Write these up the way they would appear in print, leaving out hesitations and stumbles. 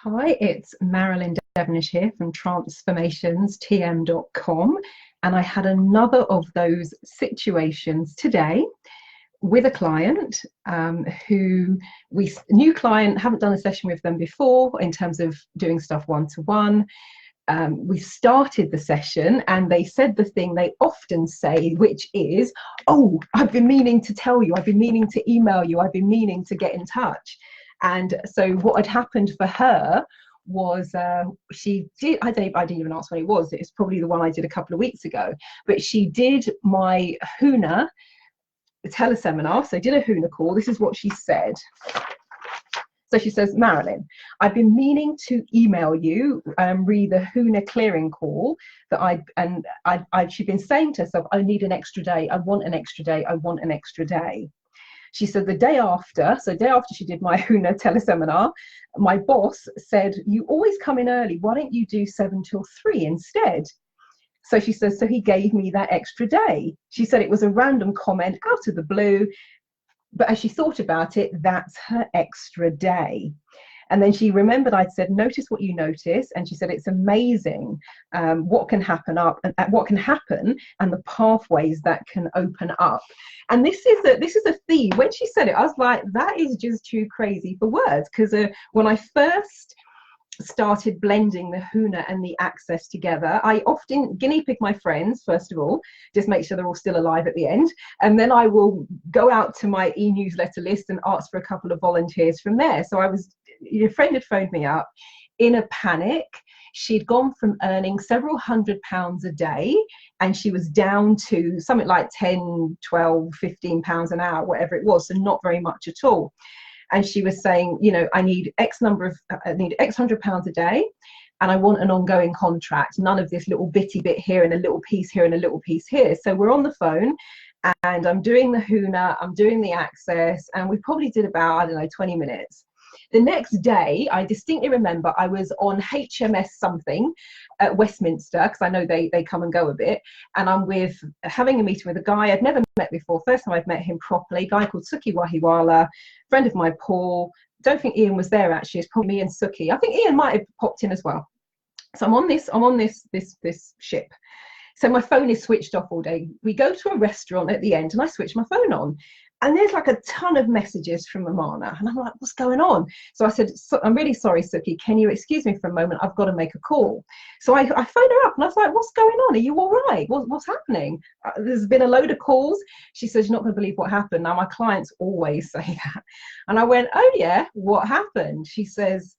Hi, it's Marilyn Devonish here from transformationstm.com. And I had another of those situations today with a client who new client, haven't done a session with them before in terms of doing stuff one-to-one. We started the session and they said the thing they often say, which is, oh, I've been meaning to tell you, I've been meaning to email you, I've been meaning to get in touch. And so what had happened for her was she did, I didn't even ask when it was. It's probably the one I did a couple of weeks ago, but she did my Huna teleseminar. So did a Huna call. This is what she said. So she says, Marilyn, I've been meaning to email you, read the Huna clearing call that she'd been saying to herself, I need an extra day. I want an extra day. I want an extra day. She said the day after she did my Huna teleseminar, my boss said, you always come in early. Why don't you do 7 till 3 instead? So she says, so he gave me that extra day. She said it was a random comment out of the blue, but as she thought about it, that's her extra day. And then she remembered I'd said, notice what you notice. And she said, it's amazing what can happen and the pathways that can open up. And this is a theme. When she said it, I was like, that is just too crazy for words. Because when I first started blending the Huna and the access together, I often guinea pig my friends, first of all, just make sure they're all still alive at the end, and then I will go out to my e-newsletter list and ask for a couple of volunteers from there. So a friend had phoned me up in a panic. She'd gone from earning several £100s a day and she was down to something like 10, 12, 15 pounds an hour, whatever it was, so not very much at all. And she was saying, I need X £100 a day, and I want an ongoing contract. None of this little bitty bit here and a little piece here and a little piece here. So we're on the phone, and I'm doing the Huna, I'm doing the access, and we probably did about, 20 minutes. The next day, I distinctly remember I was on HMS something at Westminster, because I know they come and go a bit, and I'm having a meeting with a guy I'd never met before. First time I've met him properly, a guy called Suki Wahiwala, friend of mine, Paul. Don't think Ian was there actually. It's probably me and Suki. I think Ian might have popped in as well. So I'm on this ship. So my phone is switched off all day. We go to a restaurant at the end and I switch my phone on. And there's like a ton of messages from Amana. And I'm like, what's going on? So I said, I'm really sorry, Suki. Can you excuse me for a moment? I've got to make a call. So I phoned her up and I was like, what's going on? Are you all right? What's happening? There's been a load of calls. She says, you're not going to believe what happened. Now, my clients always say that. And I went, oh, yeah, what happened? She says,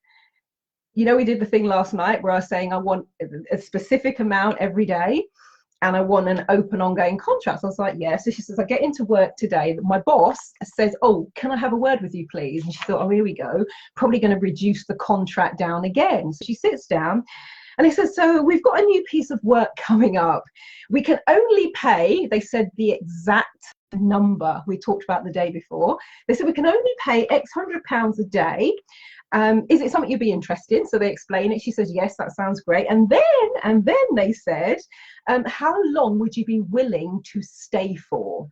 we did the thing last night where I was saying I want a specific amount every day, and I want an open ongoing contract. So I was like, yeah. So she says, I get into work today. My boss says, oh, can I have a word with you, please? And she thought, oh, here we go. Probably going to reduce the contract down again. So she sits down and he says, so we've got a new piece of work coming up. We can only pay, they said the exact number we talked about the day before. They said, we can only pay X £100 a day. Is it something you'd be interested in? So they explain it. She says, yes, that sounds great. And then they said, how long would you be willing to stay for?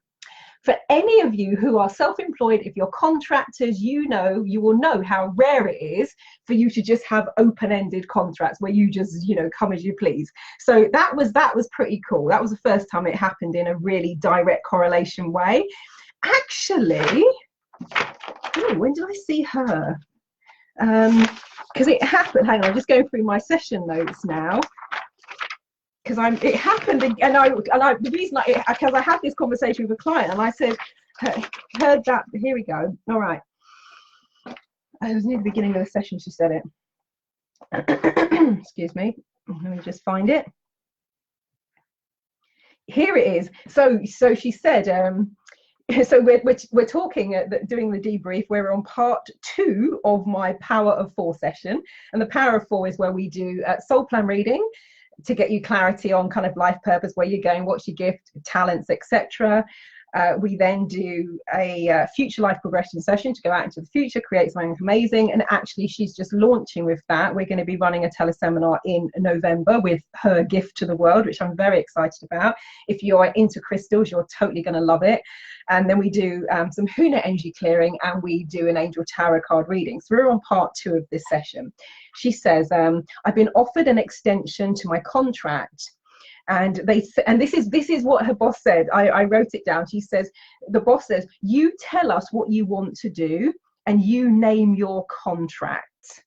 For any of you who are self-employed, if you're contractors, you will know how rare it is for you to just have open-ended contracts where you just, come as you please. So that was pretty cool. That was the first time it happened in a really direct correlation way. Actually, when did I see her? Because it happened, hang on, I'm just going through my session notes now, because it happened, and the reason because I had this conversation with a client and I said, heard that, here we go, all right, it was near the beginning of the session she said it. Excuse me, let me just find it. Here it is. So she said, so we're talking, doing the debrief. We're on part 2 of my Power of 4 session, and the Power of 4 is where we do soul plan reading to get you clarity on kind of life purpose, where you're going, what's your gift, talents, etc. We then do a future life progression session to go out into the future, create something amazing. And actually, she's just launching with that. We're going to be running a teleseminar in November with her gift to the world, which I'm very excited about. If you're into crystals, you're totally going to love it. And then we do some Huna energy clearing, and we do an angel tarot card reading. So we're on part 2 of this session. She says, I've been offered an extension to my contract. And this is what her boss said. I wrote it down. She says, the boss says, you tell us what you want to do and you name your contract.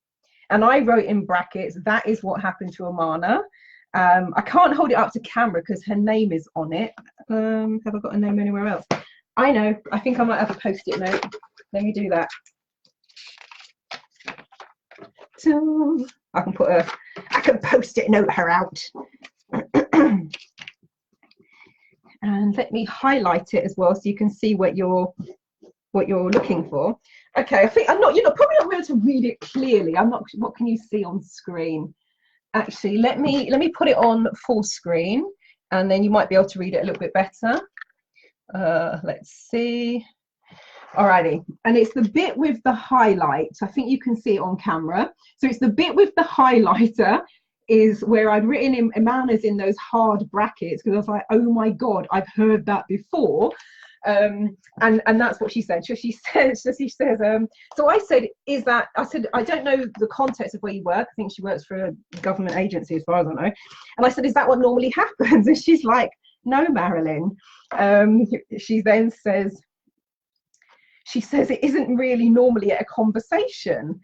And I wrote in brackets, that is what happened to Amana. I can't hold it up to camera because her name is on it. Have I got a name anywhere else? I know, I think I might have a post-it note. Let me do that. So I can post-it note her out. And let me highlight it as well so you can see what you're looking for. Okay, I think you're probably not able to read it clearly. What can you see on screen? Actually, let me put it on full screen and then you might be able to read it a little bit better. Let's see. Alrighty, and it's the bit with the highlights. I think you can see it on camera. So it's the bit with the highlighter is where I'd written in Amana's in those hard brackets because I was like, oh my God, I've heard that before. And that's what she said. So she says, so I said, I don't know the context of where you work. I think she works for a government agency as far as I know. And I said, is that what normally happens? And she's like, no, Marilyn. She then says, it isn't really normally at a conversation.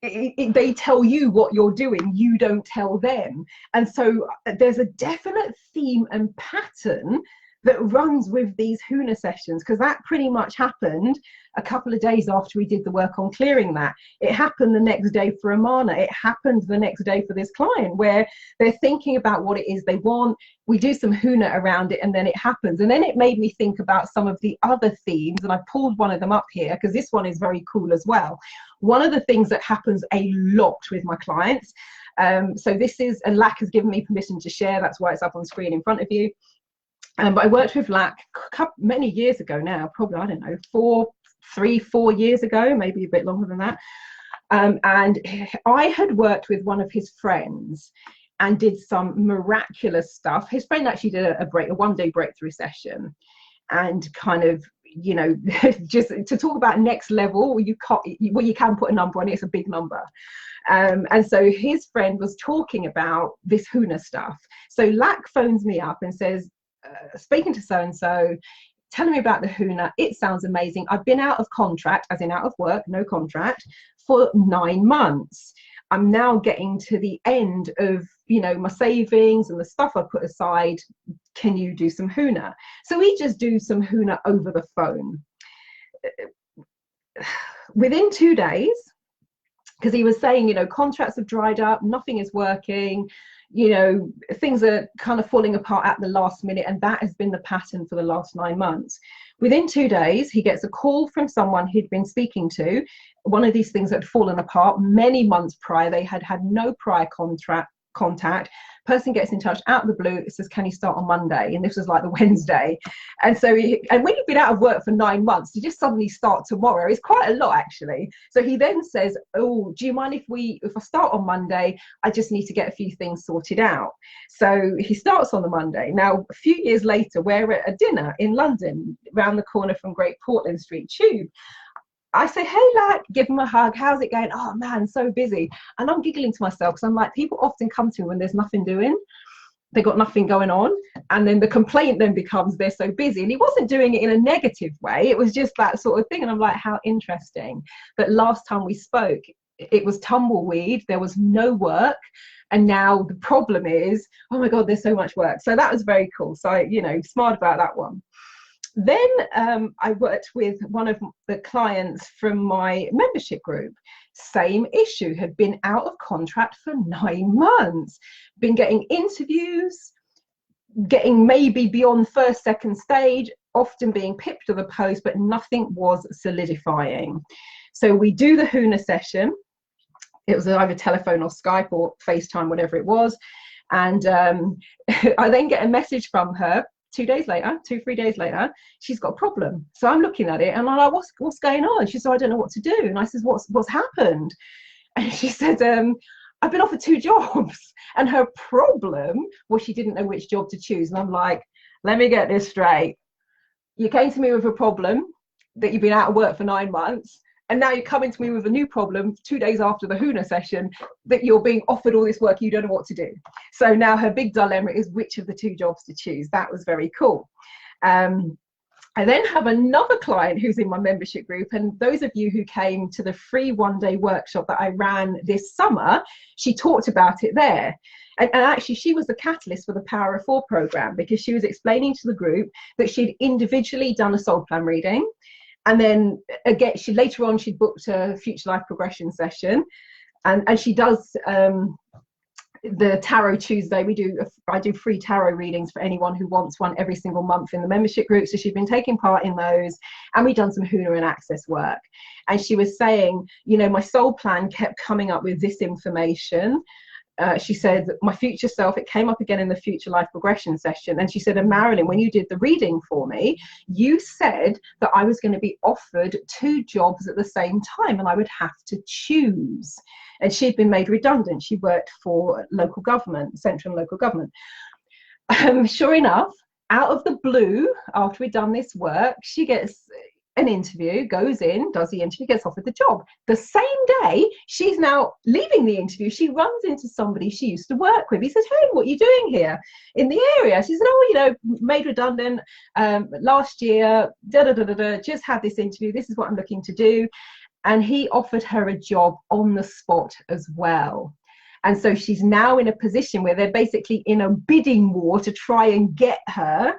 They tell you what you're doing, you don't tell them. And so there's a definite theme and pattern that runs with these Huna sessions, because that pretty much happened a couple of days after we did the work on clearing that. It happened the next day for Amana. It happened the next day for this client, where they're thinking about what it is they want. We do some Huna around it and then it happens. And then it made me think about some of the other themes, and I pulled one of them up here because this one is very cool as well. One of the things that happens a lot with my clients, so this is, and Lack has given me permission to share, that's why it's up on screen in front of you. But I worked with Lack many years ago now, probably, I don't know, 4 years ago, maybe a bit longer than that. And I had worked with one of his friends and did some miraculous stuff. His friend actually did a one-day breakthrough session, and kind of, you know, just to talk about next level, you can put a number on it, it's a big number. And so his friend was talking about this Huna stuff. So Lack phones me up and says, speaking to so-and-so, telling me about the Huna, it sounds amazing. I've been out of contract, as in out of work, no contract, for 9 months. I'm now getting to the end of, you know, my savings and the stuff I put aside. Can you do some Huna? So we just do some Huna over the phone. Within 2 days, because he was saying, you know, contracts have dried up, nothing is working, you know, things are kind of falling apart at the last minute, and that has been the pattern for the last 9 months. Within 2 days, he gets a call from someone he'd been speaking to. One of these things had fallen apart many months prior. They had had no prior contact. Person gets in touch out of the blue, it says, can you start on Monday? And this was like the Wednesday. And so and when you've been out of work for 9 months, to just suddenly start tomorrow is quite a lot, actually. So he then says, oh, do you mind if I start on Monday? I just need to get a few things sorted out. So he starts on the Monday. Now, a few years later, we're at a dinner in London, around the corner from Great Portland Street Tube. I say, hey, Lack, give him a hug. How's it going? Oh, man, so busy. And I'm giggling to myself because I'm like, people often come to me when there's nothing doing. They got nothing going on. And then the complaint then becomes they're so busy. And he wasn't doing it in a negative way. It was just that sort of thing. And I'm like, how interesting. But last time we spoke, it was tumbleweed. There was no work. And now the problem is, oh, my God, there's so much work. So that was very cool. So, you know, smart about that one. Then I worked with one of the clients from my membership group. Same issue, had been out of contract for 9 months, been getting interviews, getting maybe beyond first, second stage, often being pipped to the post, but nothing was solidifying. So we do the Huna session. It was either telephone or Skype or FaceTime, whatever it was. And I then get a message from her 2 days later, 3 days later, she's got a problem. So I'm looking at it and I'm like, what's going on? She said, I don't know what to do. And I said, what's happened? And she said, I've been offered 2 jobs. And her problem was she didn't know which job to choose. And I'm like, let me get this straight. You came to me with a problem that you've been out of work for 9 months. And now you're coming to me with a new problem 2 days after the Huna session that you're being offered all this work, you don't know what to do. So now her big dilemma is which of the 2 jobs to choose. That was very cool. I then have another client who's in my membership group, and those of you who came to the free 1-day workshop that I ran this summer, she talked about it there. And actually, she was the catalyst for the Power of 4 program, because she was explaining to the group that she'd individually done a soul plan reading. And then again, later on, she'd booked a future life progression session. And she does the Tarot Tuesday. I do free tarot readings for anyone who wants one every single month in the membership group. So she'd been taking part in those, and we've done some Huna and Access work. And she was saying, my soul plan kept coming up with this information. She said, my future self, it came up again in the future life progression session. And she said, and Marilyn, when you did the reading for me, you said that I was going to be offered 2 jobs at the same time and I would have to choose. And she'd been made redundant. She worked for local government, central and local government. Sure enough, out of the blue, after we'd done this work, she gets an interview, goes in, does the interview, gets offered the job. The same day, she's now leaving the interview, she runs into somebody she used to work with. He says, hey, what are you doing here in the area? She said, oh, made redundant last year, just had this interview, this is what I'm looking to do. And he offered her a job on the spot as well. And so she's now in a position where they're basically in a bidding war to try and get her.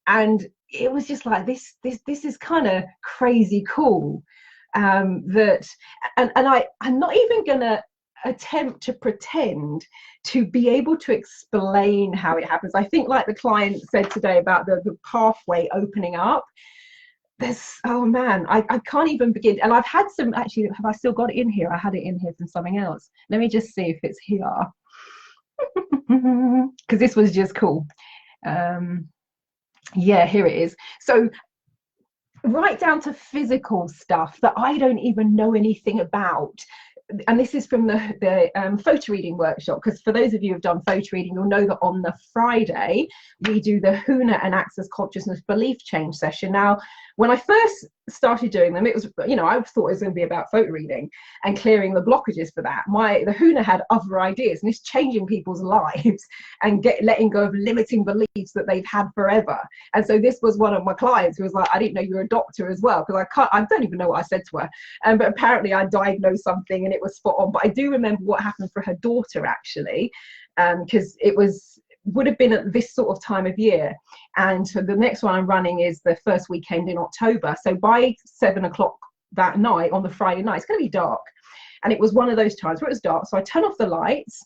And it was just like, this is kind of crazy cool. I'm not even gonna attempt to pretend to be able to explain how it happens. I think, like the client said today about the pathway opening up, oh man, I can't even begin. And I've had some, actually, have I still got it in here? I had it in here from something else. Let me just see if it's here, because this was just cool. Yeah, here it is. So right down to physical stuff that I don't even know anything about. And this is from the photo reading workshop, because for those of you who've done photo reading, you'll know that on the Friday we do the Huna and Access Consciousness Belief Change session. Now, when I first started doing them, it was, I thought it was going to be about photo reading and clearing the blockages for that. The Huna had other ideas, and it's changing people's lives and letting go of limiting beliefs that they've had forever. And so this was one of my clients who was like, I didn't know you were a doctor as well, because I don't even know what I said to her. But apparently I diagnosed something and it was spot on. But I do remember what happened for her daughter, actually, because would have been at this sort of time of year. And so the next one I'm running is the first weekend in October. So by 7 o'clock that night, on the Friday night, it's going to be dark. And it was one of those times where it was dark. So I turn off the lights.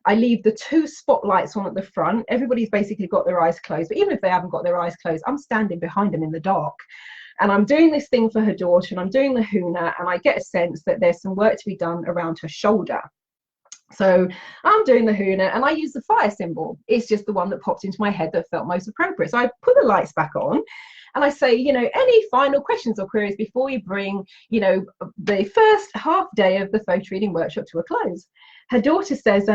I leave the 2 spotlights on at the front. Everybody's basically got their eyes closed. But even if they haven't got their eyes closed, I'm standing behind them in the dark. And I'm doing this thing for her daughter, and I'm doing the Huna, and I get a sense that there's some work to be done around her shoulder. So I'm doing the Huna, and I use the fire symbol. It's just the one that popped into my head that felt most appropriate. So I put the lights back on, and I say, any final questions or queries before we bring, the first half day of the photo reading workshop to a close. Her daughter says,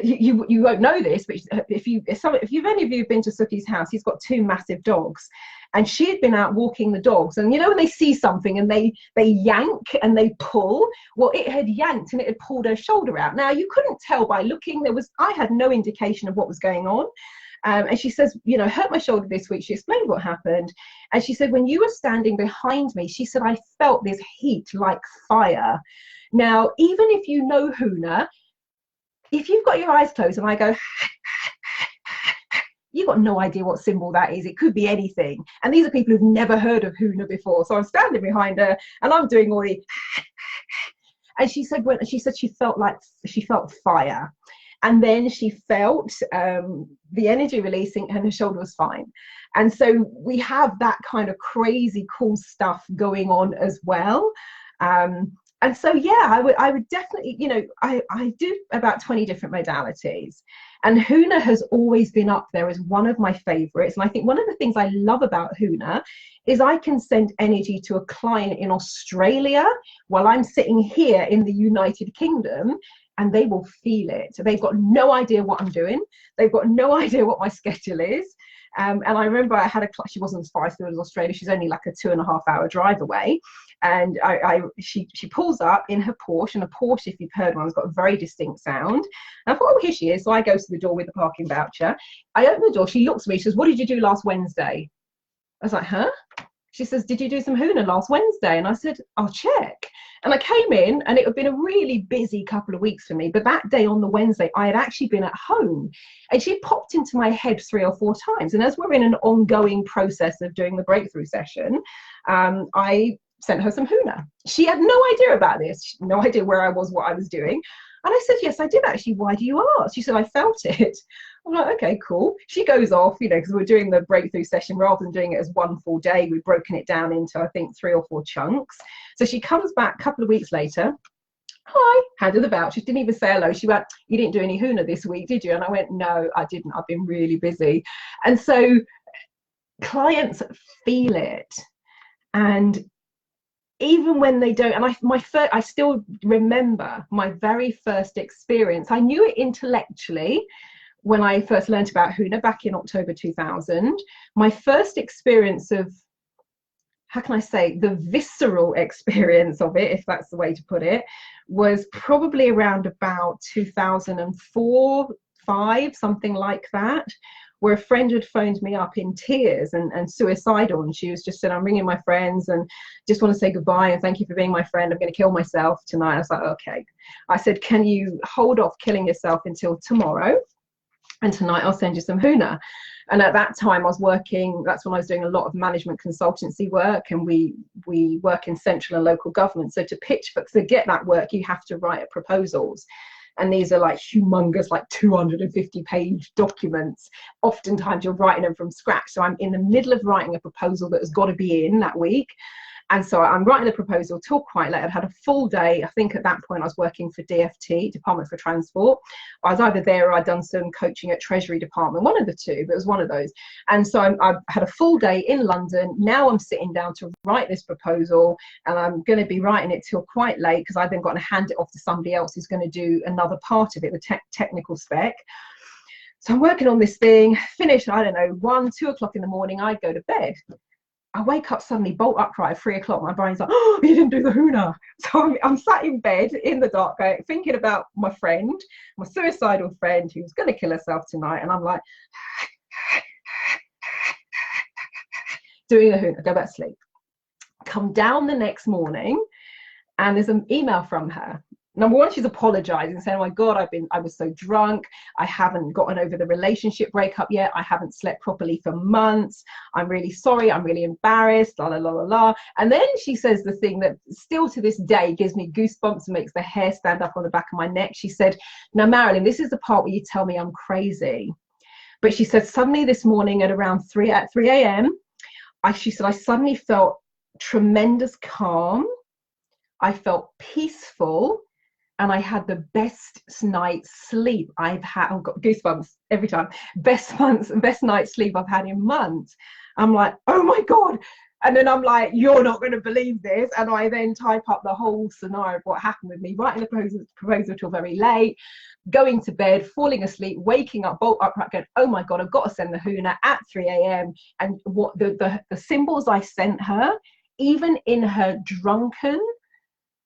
you won't know this, but if any of you have been to Suki's house, he's got 2 massive dogs. And she had been out walking the dogs, and when they see something and they yank and they pull, well, it had yanked and it had pulled her shoulder out. Now, you couldn't tell by looking. I had no indication of what was going on. And she says, hurt my shoulder this week. She explained what happened. And she said, when you were standing behind me, she said, I felt this heat like fire. Now, even if you know Huna, if you've got your eyes closed and I go, you've got no idea what symbol that is. It could be anything. And these are people who've never heard of Huna before. So I'm standing behind her and I'm doing all the, and she said she felt fire. And then she felt the energy releasing, and her shoulder was fine. And so we have that kind of crazy cool stuff going on as well. And so, yeah, I would definitely, I do about 20 different modalities, and Huna has always been up there as one of my favorites. And I think one of the things I love about Huna is I can send energy to a client in Australia while I'm sitting here in the United Kingdom, and they will feel it. They've got no idea what I'm doing. They've got no idea what my schedule is. And I remember I had she wasn't as far as Australia. She's only like a 2.5-hour drive away. And she pulls up in her Porsche, and a Porsche, if you've heard one, has got a very distinct sound. And I thought, oh, here she is. So I go to the door with the parking voucher. I open the door. She looks at me. She says, what did you do last Wednesday? I was like, huh? She says, did you do some Huna last Wednesday? And I said, I'll check. And I came in, and it had been a really busy couple of weeks for me. But that day on the Wednesday, I had actually been at home, and she popped into my head 3 or 4 times. And as we're in an ongoing process of doing the breakthrough session, I sent her some Huna. She had no idea about this, no idea where I was, what I was doing. And I said, yes, I did actually. Why do you ask? She said, I felt it. I'm like, okay, cool. She goes off, because we're doing the breakthrough session rather than doing it as one full day. We've broken it down into, I think, 3 or 4 chunks. So she comes back a couple of weeks later. Hi, handed the voucher. She didn't even say hello. She went, you didn't do any Huna this week, did you? And I went, no, I didn't. I've been really busy. And so clients feel it. And even when they don't, and I still remember my very first experience. I knew it intellectually when I first learned about Huna back in October 2000. My first experience of, how can I say, the visceral experience of it, if that's the way to put it, was probably around about 2004, 5, something like that, where a friend had phoned me up in tears and suicidal, and she was just said, I'm ringing my friends and just want to say goodbye and thank you for being my friend. I'm going to kill myself tonight. I was like, okay. I said, can you hold off killing yourself until tomorrow? And tonight I'll send you some Huna. And at that time I was working, that's when I was doing a lot of management consultancy work, and we work in central and local government. So to get that work, you have to write proposals. And these are like humongous, like 250-page documents. Oftentimes you're writing them from scratch. So I'm in the middle of writing a proposal that has got to be in that week. And so I'm writing the proposal till quite late. I'd had a full day. I think at that point I was working for DFT, Department for Transport. I was either there or I'd done some coaching at Treasury Department, one of the two, but it was one of those. And so I had a full day in London. Now I'm sitting down to write this proposal, and I'm going to be writing it till quite late, because I've then got to hand it off to somebody else who's going to do another part of it, the technical spec. So I'm working on this thing, finish, I don't know, 1, 2 o'clock in the morning, I go to bed. I wake up suddenly, bolt upright at 3 o'clock. My brain's like, oh, you didn't do the Huna. So I'm sat in bed in the dark, thinking about my friend, my suicidal friend who's going to kill herself tonight. And I'm like, doing the Huna, go back to sleep. Come down the next morning, and there's an email from her. Number one, she's apologizing, saying, oh my God, I was so drunk. I haven't gotten over the relationship breakup yet. I haven't slept properly for months. I'm really sorry. I'm really embarrassed, la, la, la, la, la. And then she says the thing that still to this day gives me goosebumps and makes the hair stand up on the back of my neck. She said, now, Marilyn, this is the part where you tell me I'm crazy. But she said, suddenly this morning at around 3 a.m., she said, I suddenly felt tremendous calm. I felt peaceful. And I had the best night's sleep I've had. I've got goosebumps every time. Best night's sleep I've had in months. I'm like, oh my God. And then I'm like, you're not going to believe this. And I then type up the whole scenario of what happened with me, writing the proposal till very late, going to bed, falling asleep, waking up, bolt upright, going, oh my God, I've got to send the Huna at 3 a.m. And what the symbols I sent her, even in her drunken,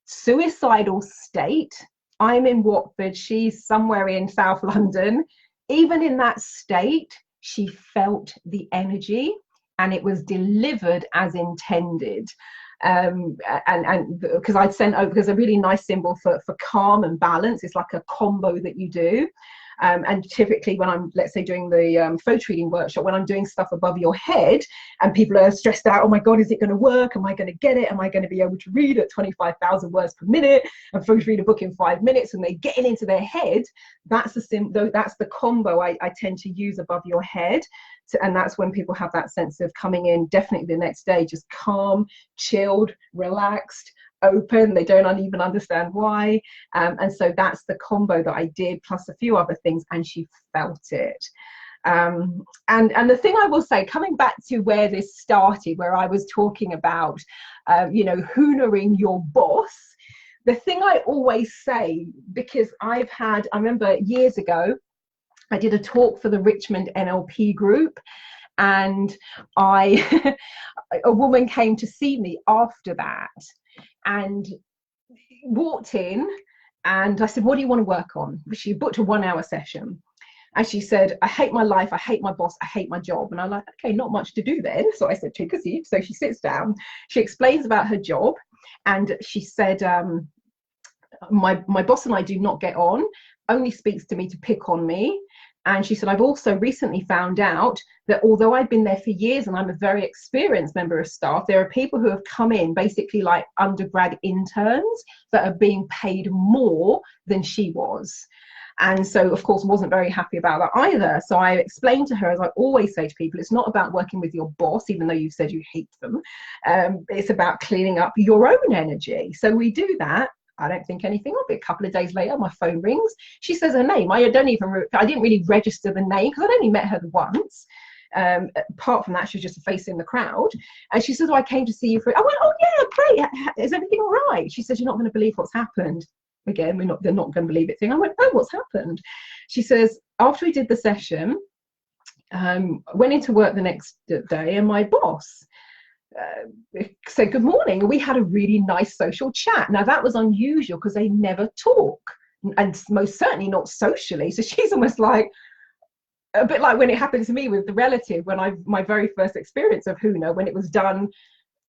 suicidal state, I'm in Watford, she's somewhere in South London. Even in that state, she felt the energy, and it was delivered as intended. And because I'd sent over, because a really nice symbol for calm and balance, it's like a combo that you do. And typically when I'm, let's say, doing the photo reading workshop, when I'm doing stuff above your head and people are stressed out, oh my God, is it going to work? Am I going to get it? Am I going to be able to read at 25,000 words per minute and photo read a book in 5 minutes? And they're getting into their head. That's the combo I tend to use above your head. And that's when people have that sense of coming in definitely the next day, just calm, chilled, relaxed, open. They don't even understand why. And so that's the combo that I did, plus a few other things, and she felt it. And the thing I will say, coming back to where this started, where I was talking about, Hunaing your boss, the thing I always say, because I remember years ago, I did a talk for the Richmond NLP group, and a woman came to see me after that and walked in, and I said, what do you want to work on? She booked a 1-hour session. And she said, I hate my life, I hate my boss, I hate my job. And I'm like, okay, not much to do then. So I said, take a seat. So she sits down, she explains about her job. And she said, my boss and I do not get on, only speaks to me to pick on me. And she said, I've also recently found out that although I've been there for years and I'm a very experienced member of staff, there are people who have come in basically like undergrad interns that are being paid more than she was. And so, of course, wasn't very happy about that either. So I explained to her, as I always say to people, it's not about working with your boss, even though you've said you hate them. It's about cleaning up your own energy. So we do that. I don't think anything of it. A couple of days later, my phone rings. She says her name. I didn't really register the name because I'd only met her once. Apart from that, she was just a face in the crowd. And she says, oh, I came to see you I went, oh yeah, great. Is everything all right? She says, you're not going to believe what's happened. Again, they're not going to believe it thing. I went, oh, what's happened? She says, after we did the session, went into work the next day, and my boss said good morning, and we had a really nice social chat. Now that was unusual because they never talk, and most certainly not socially. So she's almost like a bit like when it happened to me with the relative, when my very first experience of Huna, when it was done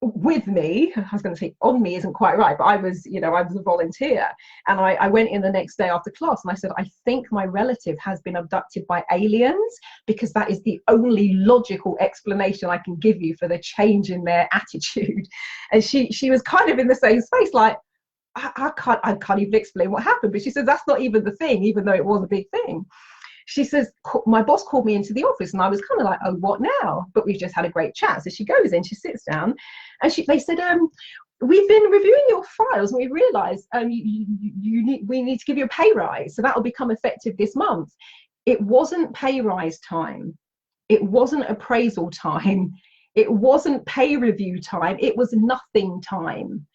with me. I was going to say on me isn't quite right, but I was a volunteer, and I went in the next day after class and I said, I think my relative has been abducted by aliens, because that is the only logical explanation I can give you for the change in their attitude. And she was kind of in the same space, like I can't even explain what happened. But she said that's not even the thing, even though it was a big thing. She says, my boss called me into the office, and I was kind of like, oh, what now? But we've just had a great chat. So she goes in, she sits down, and they said, we've been reviewing your files, and we realized we need to give you a pay rise. So that will become effective this month. It wasn't pay rise time. It wasn't appraisal time. It wasn't pay review time. It was nothing time.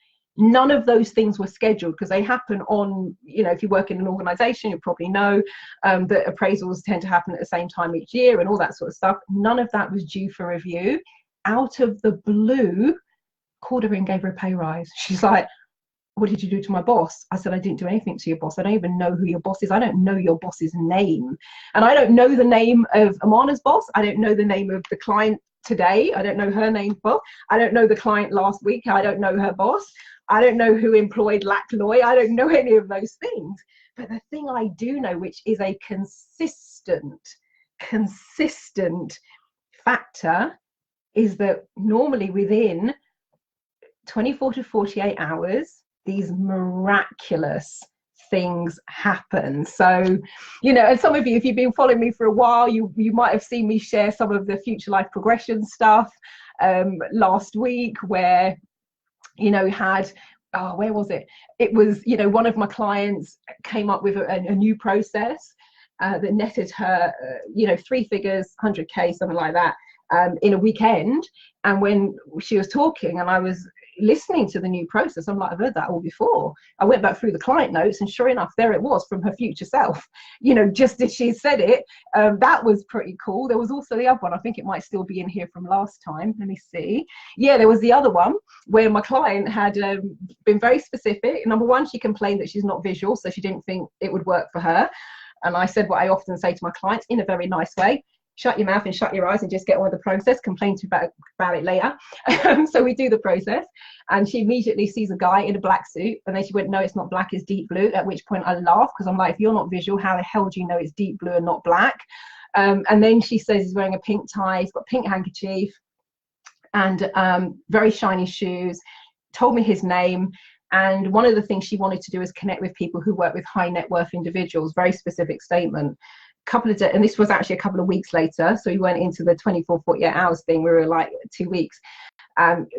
None of those things were scheduled, because they happen on, if you work in an organization, you probably know that appraisals tend to happen at the same time each year and all that sort of stuff. None of that was due for review. Out of the blue, called her and gave her a pay rise. She's like, what did you do to my boss? I said, I didn't do anything to your boss. I don't even know who your boss is. I don't know your boss's name. And I don't know the name of Amana's boss. I don't know the name of the client today. I don't know her name. Well, I don't know the client last week. I don't know her boss. I don't know who employed Lackloy. I don't know any of those things. But the thing I do know, which is a consistent factor, is that normally within 24 to 48 hours, these miraculous things happen. So, and some of you, if you've been following me for a while, you might have seen me share some of the future life progression stuff last week, where had where was it? It was, one of my clients came up with a new process that netted her, 3 figures, 100K, something like that, in a weekend. And when she was talking and I was listening to the new process, I'm like, I've heard that all before. I went back through the client notes, and sure enough, there it was from her future self, just as she said it. That was pretty cool. There was also the other one, I think it might still be in here from last time. Let me see. Yeah, there was the other one where my client had been very specific. Number one, she complained that she's not visual, so she didn't think it would work for her. And I said what I often say to my clients in a very nice way: shut your mouth and shut your eyes and just get on with the process. Complain to you about it later. So we do the process, and she immediately sees a guy in a black suit, and then she went, no, it's not black, it's deep blue. At which point I laughed, because I'm like, if you're not visual, how the hell do you know it's deep blue and not black? And then she says he's wearing a pink tie, he's got a pink handkerchief, and very shiny shoes. Told me his name. And one of the things she wanted to do is connect with people who work with high net worth individuals. Very specific statement. And this was actually a couple of weeks later, so we went into the 24 48 hours thing. We were like 2 weeks,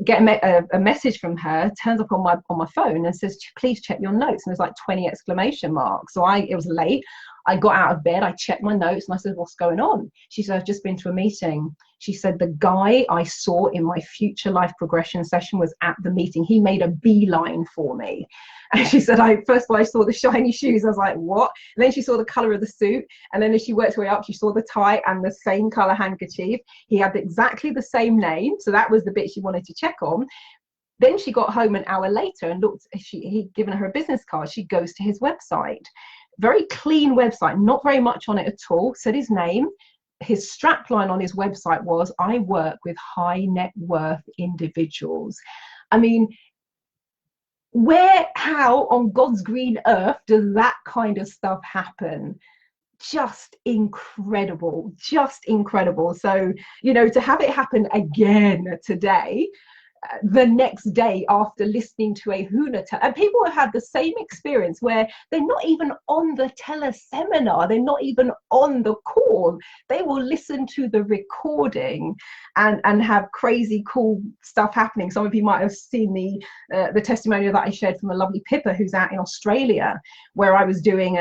get a message from her, turns up on my phone and says, please check your notes. And there's like 20 exclamation marks. So it was late. I got out of bed, I checked my notes, and I said, what's going on? She said, I've just been to a meeting. She said, the guy I saw in my future life progression session was at the meeting. He made a beeline for me. And she said, first of all, I saw the shiny shoes. I was like, what? And then she saw the color of the suit. And then as she worked her way up, she saw the tie and the same color handkerchief. He had exactly the same name. So that was the bit she wanted to check on. Then she got home an hour later and looked, he'd given her a business card. She goes to his website. Very clean website, not very much on it at all. Said his name. His strapline on his website was, I work with high net worth individuals. I mean, how on God's green earth does that kind of stuff happen? Just incredible, just incredible. So, to have it happen again today, the next day after listening to a Huna, and people have had the same experience where they're not even on the teleseminar, they're not even on the call, they will listen to the recording and have crazy cool stuff happening. Some of you might have seen the testimonial that I shared from a lovely Pippa who's out in Australia, where I was doing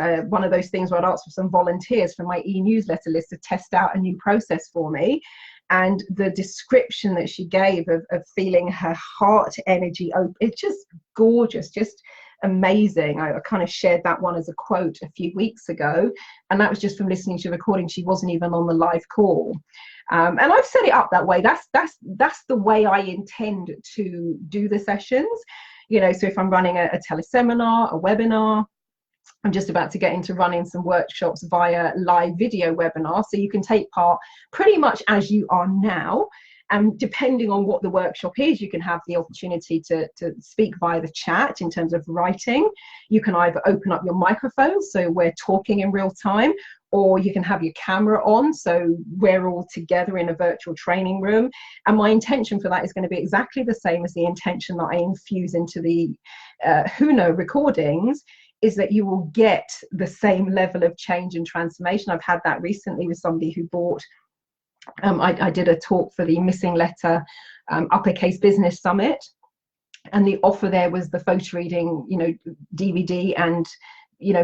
one of those things where I'd ask for some volunteers from my e-newsletter list to test out a new process for me. And the description that she gave of feeling her heart energy open, it's just gorgeous, just amazing. I kind of shared that one as a quote a few weeks ago, and that was just from listening to the recording. She wasn't even on the live call. And I've set it up that way. That's the way I intend to do the sessions. So if I'm running a teleseminar, a webinar, I'm just about to get into running some workshops via live video webinar. So you can take part pretty much as you are now. And depending on what the workshop is, you can have the opportunity to speak via the chat in terms of writing. You can either open up your microphone, so we're talking in real time, or you can have your camera on, so we're all together in a virtual training room. And my intention for that is going to be exactly the same as the intention that I infuse into the Huna recordings, is that you will get the same level of change and transformation. I've had that recently with somebody who bought, I did a talk for the Missing Letter Uppercase Business Summit, and the offer there was the photo reading, DVD and,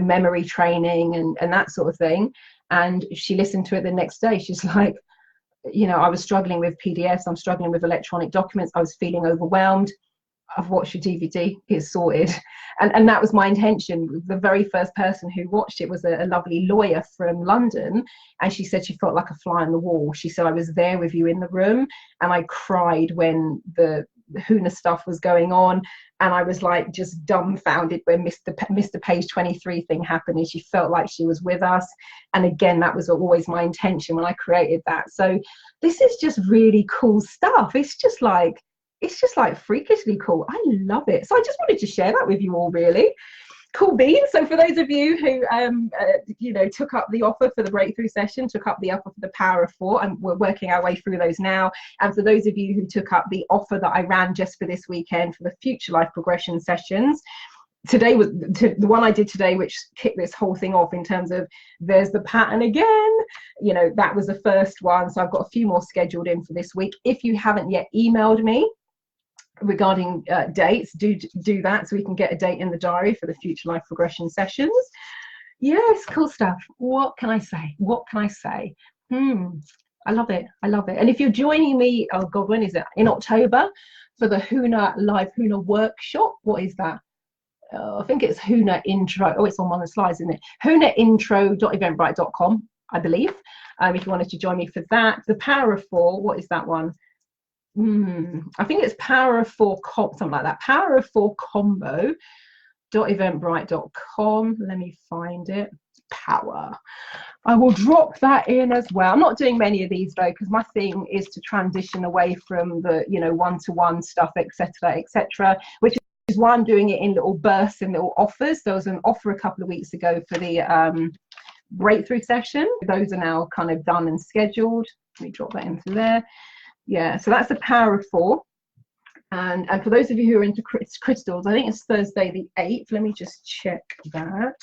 memory training and that sort of thing. And she listened to it the next day. She's like, I was struggling with PDFs, I'm struggling with electronic documents, I was feeling overwhelmed. I've watched your DVD, it's sorted. And that was my intention. The very first person who watched it was a lovely lawyer from London, and she said she felt like a fly on the wall. She said, I was there with you in the room, and I cried when the Huna stuff was going on, and I was like just dumbfounded when Mr. Page 23 thing happened, and she felt like she was with us. And again, that was always my intention when I created that. So this is just really cool stuff. It's just like freakishly cool. I love it. So I just wanted to share that with you all, really. Cool beans. So for those of you who took up the offer for the breakthrough session, took up the offer for the Power of Four, and we're working our way through those now. And for those of you who took up the offer that I ran just for this weekend for the future life progression sessions, today was the one I did today, which kicked this whole thing off in terms of there's the pattern again. That was the first one. So I've got a few more scheduled in for this week. If you haven't yet emailed me regarding dates, do that so we can get a date in the diary for the future life progression sessions. Yes, cool stuff. What can I say? I love it. And if you're joining me, oh god, when is it? In October for the Huna workshop. What is that? I think it's Huna Intro. Oh, it's on one of the slides, isn't it? hunaintro.eventbrite.com, I believe. If you wanted to join me for that. The Power of Four, what is that one? I think it's Power of Four, something like that. Power of Four combo.eventbrite.com. Let me find it. Power. I will drop that in as well. I'm not doing many of these though, because my thing is to transition away from the one-to-one stuff, etc., which is why I'm doing it in little bursts and little offers. There was an offer a couple of weeks ago for the breakthrough session. Those are now kind of done and scheduled. Let me drop that into there. Yeah, so that's the Power of Four. And for those of you who are into crystals, I think it's Thursday the 8th. Let me just check that.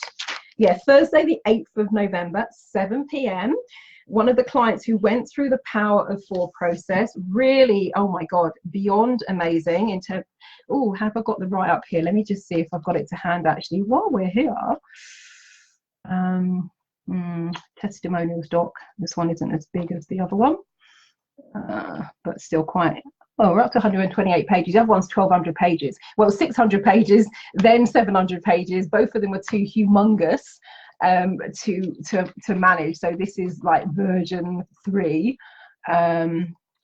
Yeah, Thursday the 8th of November, 7 p.m. One of the clients who went through the Power of Four process, really, oh my God, beyond amazing. In terms, oh, have I got the right up here? Let me just see if I've got it to hand actually while we're here. Testimonials doc. This one isn't as big as the other one, but still quite. Oh, we're up to 128 pages. The other one's 1,200 pages. Well, 600 pages, then 700 pages. Both of them were too humongous to manage. So this is like version 3,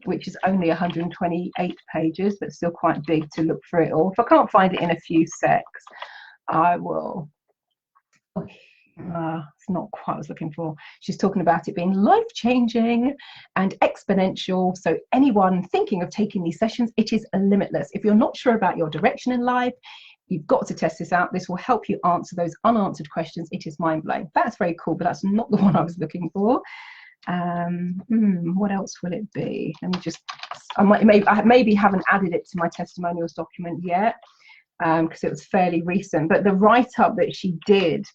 which is only 128 pages, but still quite big to look through it all. If I can't find it in a few secs, I will. It's not quite what I was looking for. She's talking about it being life-changing and exponential. So anyone thinking of taking these sessions, it is limitless. If you're not sure about your direction in life, you've got to test this out. This will help you answer those unanswered questions. It is mind-blowing. That's very cool, but that's not the one I was looking for. What else will it be? Let me just, I maybe haven't added it to my testimonials document yet, because it was fairly recent, but the write-up that she did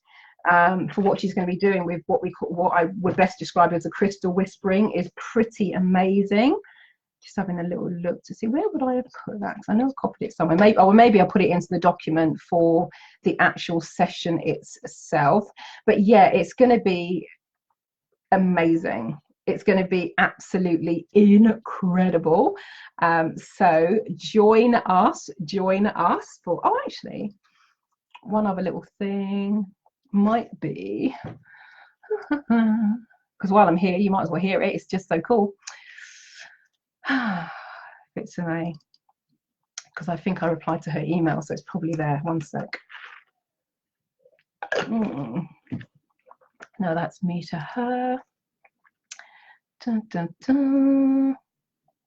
for what she's going to be doing with what I would best describe as a crystal whispering is pretty amazing. Just having a little look to see where would I have put that, because I know I copied it somewhere. Maybe I'll put it into the document for the actual session itself. But yeah, it's going to be amazing. It's going to be absolutely incredible. So join us for, oh, actually, one other little thing might be, because while I'm here, you might as well hear it. It's just so cool. It's an because I think I replied to her email, so it's probably there. One sec. No, that's me to her. Dun, dun, dun.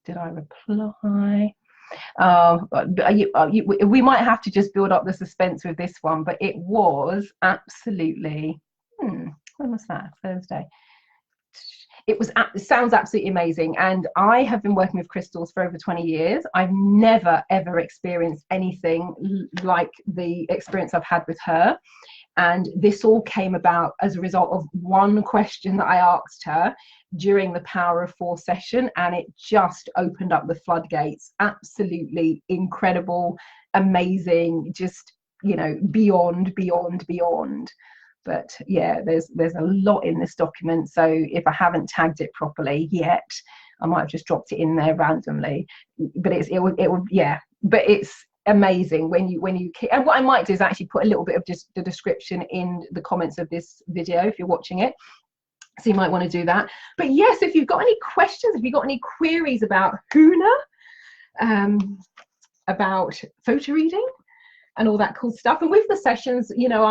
Did I reply? We might have to just build up the suspense with this one, but it was absolutely, when was that? Thursday. It sounds absolutely amazing, and I have been working with crystals for over 20 years. I've never ever experienced anything like the experience I've had with her, and this all came about as a result of one question that I asked her during the Power of Four session, and it just opened up the floodgates. Absolutely incredible, amazing, just, you know, beyond. But yeah, there's a lot in this document, so if I haven't tagged it properly yet, I might have just dropped it in there randomly. But but it's amazing when you and what I might do is actually put a little bit of just the description in the comments of this video if you're watching it, so you might want to do that. But yes, if you've got any questions, if you've got any queries about Huna, about photo reading and all that cool stuff, and with the sessions, you know,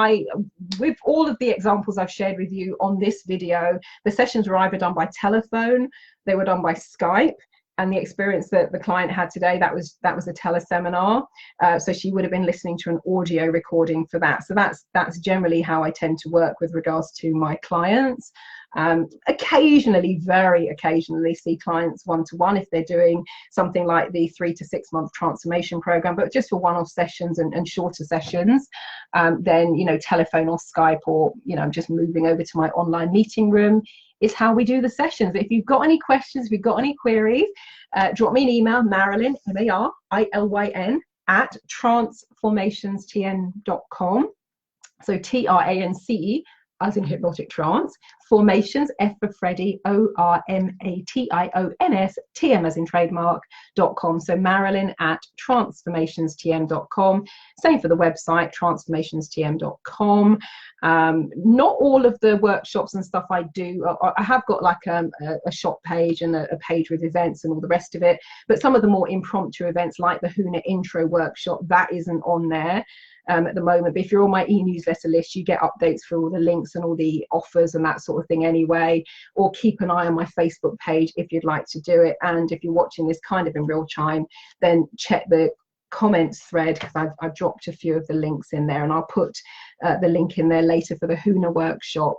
with all of the examples I've shared with you on this video, the sessions were either done by telephone, they were done by Skype, and the experience that the client had today, that was a teleseminar, so she would have been listening to an audio recording for that. So that's generally how I tend to work with regards to my clients. Occasionally, very occasionally, see clients one-to-one if they're doing something like the 3 to 6 month transformation program, but just for one-off sessions and shorter sessions, then, you know, telephone or Skype, or, you know, I'm just moving over to my online meeting room is how we do the sessions. If you've got any questions, if you've got any queries, drop me an email, Marilyn, MARILYN, at transformationstn.com. So TRANCE, as in hypnotic trance, formations, F for Freddy, ORMATIONS, TM as in trademark.com. So Marilyn at transformationstm.com. Same for the website, transformationstm.com. Not all of the workshops and stuff I do, I have got like a shop page and a page with events and all the rest of it, but some of the more impromptu events like the Huna intro workshop, that isn't on there at the moment. But if you're on my e-newsletter list, you get updates for all the links and all the offers and that sort of thing anyway. Or keep an eye on my Facebook page if you'd like to do it. And if you're watching this kind of in real time, then check the comments thread, because I've dropped a few of the links in there, and I'll put the link in there later for the Huna workshop,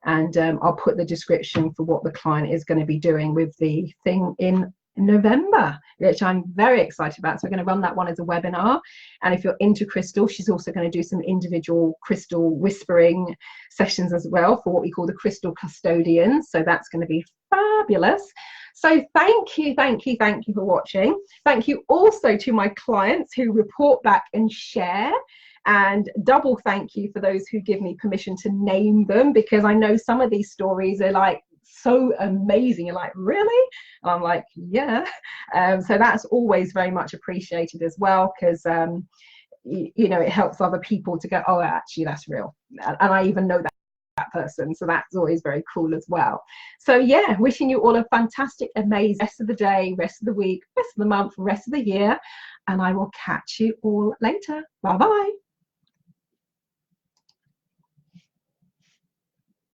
and I'll put the description for what the client is going to be doing with the thing in in November, which I'm very excited about. So we're going to run that one as a webinar. And if you're into crystal, she's also going to do some individual crystal whispering sessions as well for what we call the crystal custodians. So that's going to be fabulous. So thank you for watching. Thank you also to my clients who report back and share. And double thank you for those who give me permission to name them, because I know some of these stories are like so amazing. You're like, really? And I'm like, yeah. So that's always very much appreciated as well, because you know, it helps other people to go, oh, actually that's real, and I even know that person. So that's always very cool as well. So yeah, wishing you all a fantastic, amazing rest of the day, rest of the week, rest of the month, rest of the year, and I will catch you all later. Bye bye.